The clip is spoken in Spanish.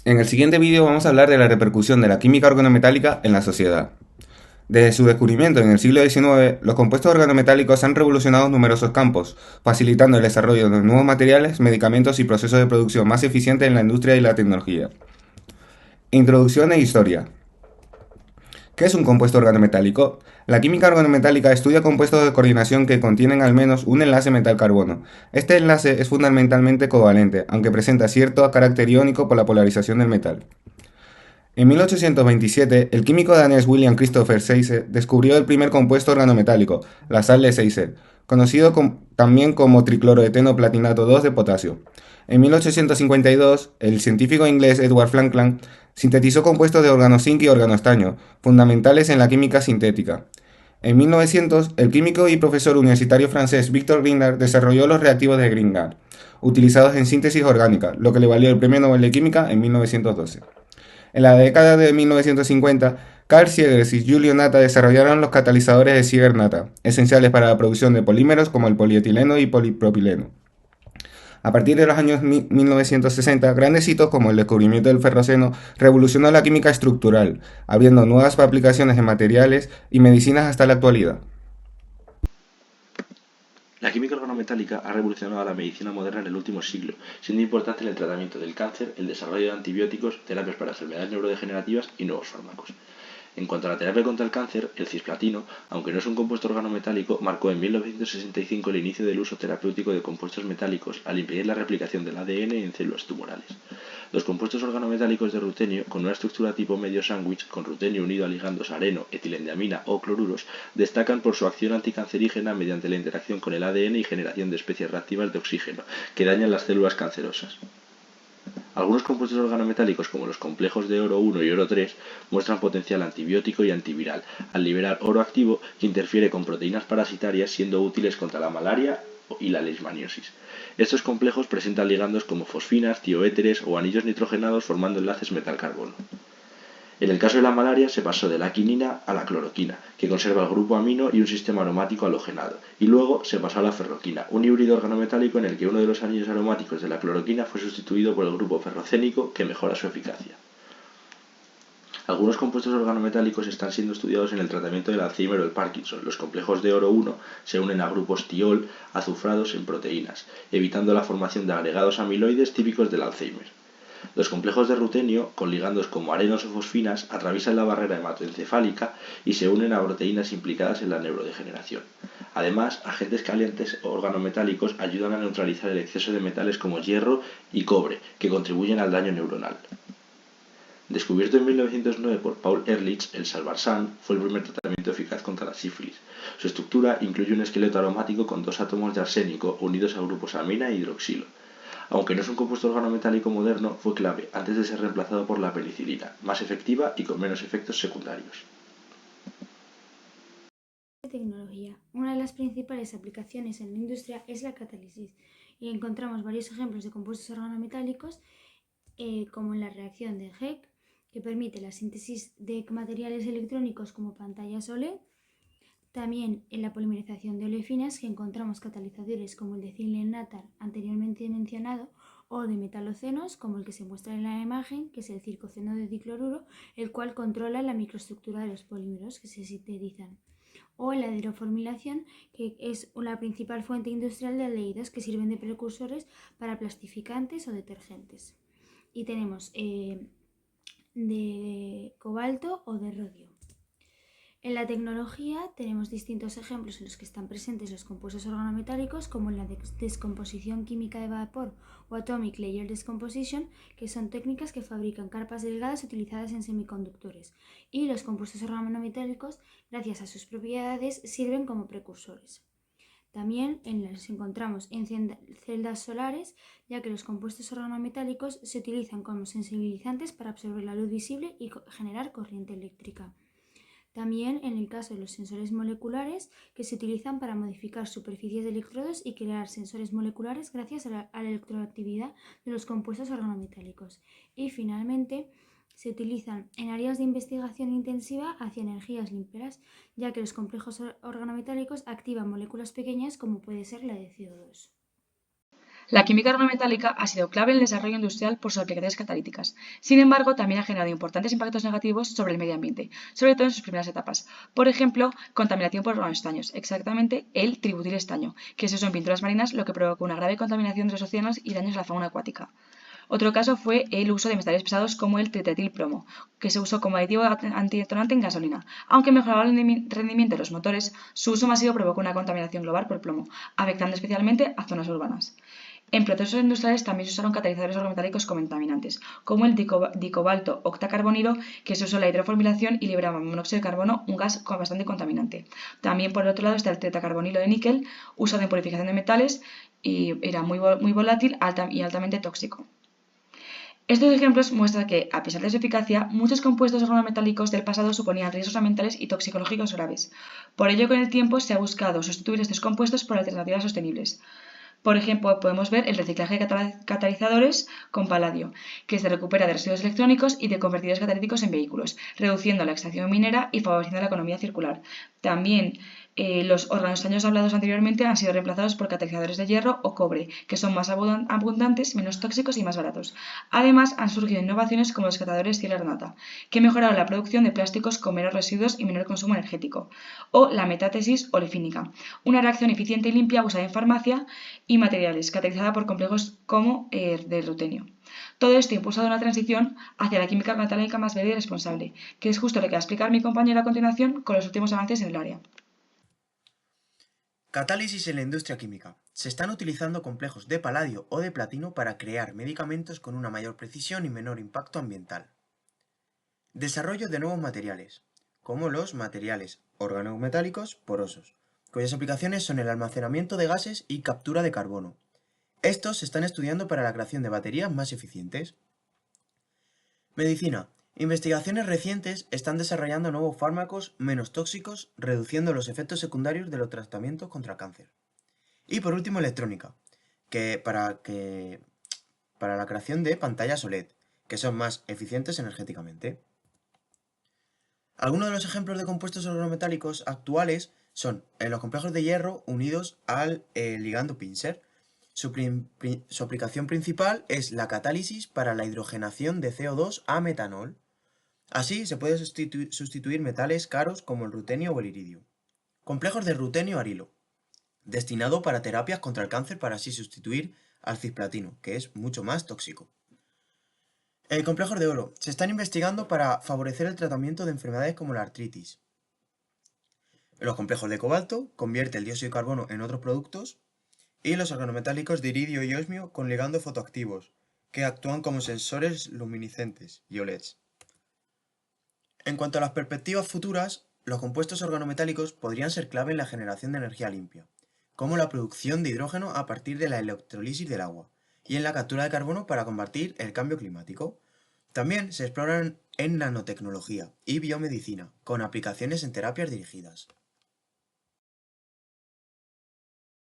En el siguiente vídeo vamos a hablar de la repercusión de la química organometálica en la sociedad. Desde su descubrimiento en el siglo XIX, los compuestos organometálicos han revolucionado numerosos campos, facilitando el desarrollo de nuevos materiales, medicamentos y procesos de producción más eficientes en la industria y la tecnología. Introducción e historia. ¿Qué es un compuesto organometálico? La química organometálica estudia compuestos de coordinación que contienen al menos un enlace metal-carbono. Este enlace es fundamentalmente covalente, aunque presenta cierto carácter iónico por la polarización del metal. En 1827, el químico danés William Christopher Zeise descubrió el primer compuesto organometálico, la sal de Zeise, conocido también como tricloroeteno platinato 2 de potasio. En 1852, el científico inglés Edward Frankland sintetizó compuestos de organozinc y organoestaño, fundamentales en la química sintética. En 1900, el químico y profesor universitario francés Victor Grignard desarrolló los reactivos de Grignard, utilizados en síntesis orgánica, lo que le valió el Premio Nobel de Química en 1912. En la década de 1950, Carl Siegers y Julio Nata desarrollaron los catalizadores de Siegers-Nata, esenciales para la producción de polímeros como el polietileno y polipropileno. A partir de los años 1960, grandes hitos como el descubrimiento del ferroceno revolucionó la química estructural, abriendo nuevas aplicaciones en materiales y medicinas hasta la actualidad. La química organometálica ha revolucionado la medicina moderna en el último siglo, siendo importante en el tratamiento del cáncer, el desarrollo de antibióticos, terapias para enfermedades neurodegenerativas y nuevos fármacos. En cuanto a la terapia contra el cáncer, el cisplatino, aunque no es un compuesto organometálico, marcó en 1965 el inicio del uso terapéutico de compuestos metálicos al impedir la replicación del ADN en células tumorales. Los compuestos organometálicos de rutenio, con una estructura tipo medio sándwich, con rutenio unido a ligandos areno, etilendiamina o cloruros, destacan por su acción anticancerígena mediante la interacción con el ADN y generación de especies reactivas de oxígeno, que dañan las células cancerosas. Algunos compuestos organometálicos, como los complejos de oro 1 y oro 3, muestran potencial antibiótico y antiviral, al liberar oro activo que interfiere con proteínas parasitarias, siendo útiles contra la malaria y la leishmaniosis. Estos complejos presentan ligandos como fosfinas, tioéteres o anillos nitrogenados formando enlaces metal-carbono. En el caso de la malaria se pasó de la quinina a la cloroquina, que conserva el grupo amino y un sistema aromático halogenado, y luego se pasó a la ferroquina, un híbrido organometálico en el que uno de los anillos aromáticos de la cloroquina fue sustituido por el grupo ferrocénico, que mejora su eficacia. Algunos compuestos organometálicos están siendo estudiados en el tratamiento del Alzheimer o el Parkinson. Los complejos de oro 1 se unen a grupos tiol azufrados en proteínas, evitando la formación de agregados amiloides típicos del Alzheimer. Los complejos de rutenio, con ligandos como arenos o fosfinas, atraviesan la barrera hematoencefálica y se unen a proteínas implicadas en la neurodegeneración. Además, agentes calientes organometálicos ayudan a neutralizar el exceso de metales como hierro y cobre, que contribuyen al daño neuronal. Descubierto en 1909 por Paul Ehrlich, el salvarsan fue el primer tratamiento eficaz contra la sífilis. Su estructura incluye un esqueleto aromático con dos átomos de arsénico unidos a grupos amina e hidroxilo. Aunque no es un compuesto organometálico moderno, fue clave antes de ser reemplazado por la penicilina, más efectiva y con menos efectos secundarios. Tecnología. Una de las principales aplicaciones en la industria es la catálisis y encontramos varios ejemplos de compuestos organometálicos como en la reacción de Heck, que permite la síntesis de materiales electrónicos como pantallas OLED. También en la polimerización de olefinas, que encontramos catalizadores como el de Zinlen-Natar anteriormente mencionado, o de metalocenos, como el que se muestra en la imagen, que es el circoceno de dicloruro, el cual controla la microestructura de los polímeros que se sintetizan. O en la hidroformilación, que es la principal fuente industrial de aldehídos que sirven de precursores para plastificantes o detergentes. Y tenemos de cobalto o de rodio. En la tecnología tenemos distintos ejemplos en los que están presentes los compuestos organometálicos, como en la descomposición química de vapor o Atomic Layer Decomposition, que son técnicas que fabrican carpas delgadas utilizadas en semiconductores. Y los compuestos organometálicos, gracias a sus propiedades, sirven como precursores. También los encontramos en celdas solares, ya que los compuestos organometálicos se utilizan como sensibilizantes para absorber la luz visible y generar corriente eléctrica. También en el caso de los sensores moleculares, que se utilizan para modificar superficies de electrodos y crear sensores moleculares gracias a la electroactividad de los compuestos organometálicos. Y finalmente, se utilizan en áreas de investigación intensiva hacia energías limpias, ya que los complejos organometálicos activan moléculas pequeñas como puede ser la de CO2. La química organometálica ha sido clave en el desarrollo industrial por sus aplicaciones catalíticas. Sin embargo, también ha generado importantes impactos negativos sobre el medio ambiente, sobre todo en sus primeras etapas. Por ejemplo, contaminación por organoestaños, exactamente el tributilestaño, que se usó en pinturas marinas, lo que provocó una grave contaminación de los océanos y daños a la fauna acuática. Otro caso fue el uso de metales pesados como el tritetilplomo, que se usó como aditivo antidetonante en gasolina. Aunque mejoraba el rendimiento de los motores, su uso masivo provocó una contaminación global por plomo, afectando especialmente a zonas urbanas. En procesos industriales también se usaron catalizadores organometálicos contaminantes, como el dicobalto octacarbonilo, que se usó en la hidroformilación y liberaba monóxido de carbono, un gas bastante contaminante. También, por otro lado, está el tetacarbonilo de níquel, usado en purificación de metales, y era muy volátil y altamente tóxico. Estos ejemplos muestran que, a pesar de su eficacia, muchos compuestos organometálicos del pasado suponían riesgos ambientales y toxicológicos graves. Por ello, con el tiempo se ha buscado sustituir estos compuestos por alternativas sostenibles. Por ejemplo, podemos ver el reciclaje de catalizadores con paladio, que se recupera de residuos electrónicos y de convertidores catalíticos en vehículos, reduciendo la extracción minera y favoreciendo la economía circular. También los organoestaños hablados anteriormente han sido reemplazados por catalizadores de hierro o cobre, que son más abundantes, menos tóxicos y más baratos. Además, han surgido innovaciones como los catadores Ziegler-Natta, que mejoraron la producción de plásticos con menos residuos y menor consumo energético, o la metátesis olefínica, una reacción eficiente y limpia usada en farmacia y materiales, catalizada por complejos como de rutenio. Todo esto ha impulsado una transición hacia la química metálica más verde y responsable, que es justo lo que va a explicar mi compañero a continuación con los últimos avances en el área. Catálisis en la industria química. Se están utilizando complejos de paladio o de platino para crear medicamentos con una mayor precisión y menor impacto ambiental. Desarrollo de nuevos materiales, como los materiales organometálicos porosos, cuyas aplicaciones son el almacenamiento de gases y captura de carbono. Estos se están estudiando para la creación de baterías más eficientes. Medicina. Investigaciones recientes están desarrollando nuevos fármacos menos tóxicos, reduciendo los efectos secundarios de los tratamientos contra el cáncer. Y por último, electrónica, para la creación de pantallas OLED, que son más eficientes energéticamente. Algunos de los ejemplos de compuestos organometálicos actuales son los complejos de hierro unidos al ligando Pincer. Su aplicación principal es la catálisis para la hidrogenación de CO2 a metanol. Así se puede sustituir metales caros como el rutenio o el iridio. Complejos de rutenio-arilo, destinado para terapias contra el cáncer para así sustituir al cisplatino, que es mucho más tóxico. Complejos de oro. Se están investigando para favorecer el tratamiento de enfermedades como la artritis. Los complejos de cobalto convierte el dióxido de carbono en otros productos. Y los organometálicos de iridio y osmio con ligandos fotoactivos, que actúan como sensores luminiscentes y OLEDs. En cuanto a las perspectivas futuras, los compuestos organometálicos podrían ser clave en la generación de energía limpia, como la producción de hidrógeno a partir de la electrólisis del agua, y en la captura de carbono para combatir el cambio climático. También se exploran en nanotecnología y biomedicina, con aplicaciones en terapias dirigidas.